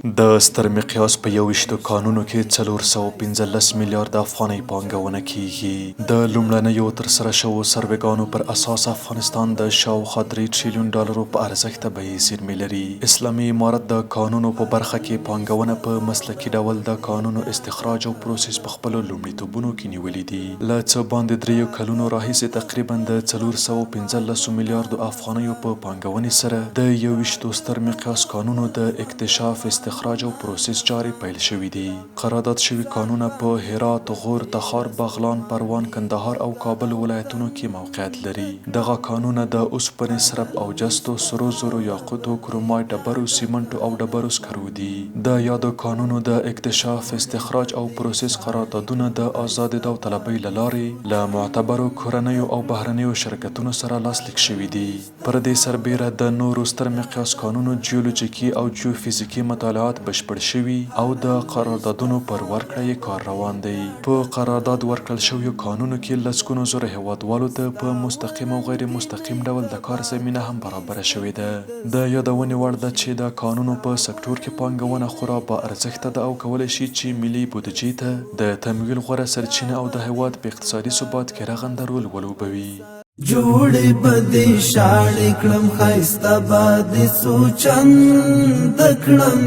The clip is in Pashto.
د ستر مقیاس په 21 کانونو کې 415 میلیارده افغانۍ پانګونه کیږي. د لومړنیو ترسره شوو سروې ګانو پر اساس افغانستان د شاوخوا 3 ټریلیون ډالرو په ارزښت طبیعي زېرمې لري. اسلامي امارت د کانونو په برخه کې پانګونه په مسلکي ډول د کانونو استخراج او پروسس په خپلو لومړیتوبونو کې نیولي دي. له څه باندې درېیو کلونو راهیسې تقریبا د 415 میلیاردو افغانیو په پانګونې سره د 21 ستر مقیاس کانونو د اکتشاف، استخراج او پروسس چارې پیل شوې دي. قرارداد شوي کانونه په هرات، غور، تخار، بغلان، پروان، کندهار او کابل ولایتونو کې موقعیت لري. دغه کانونه د اوسپنې، سرب او جستو، سرو زرو، یاقوتو، کرومایټ، ډبرو، سیمنټو او ډبرو سکرو دي. د یادو کانونو د اکتشاف، استخراج او پروسس قراردادونه د ازادې داوطلبۍ له لارې له معتبرو کورنیو او بهرنیو شرکتونو سره لاسلیک شوي دي. پر دې سربیره د نورو ستر مقیاس کانونو جیولوجیکي او جیوفیزیکي مطالعات بشپړ شوي او د قراردادونو پر ورکړه یې کار روان دی. په قرارداد ورکړل شویو کانونو کې لسګونو زره هیوادوالو ته په مستقیم او غیر مستقیم ډول د کار زمینه هم برابره شوې ده. د یادونې وړ ده چې د کانونو په سکتور کې پانګونه خورا با ارزښته ده او کولی شي چې ملي بودیجې ته د تمویل غوره سرچینه او د هیواد په اقتصادي ثبات کې رغنده رول ولوبوي. جوړې بدې شاړې کړم ښایسته به دې څو چنده کړم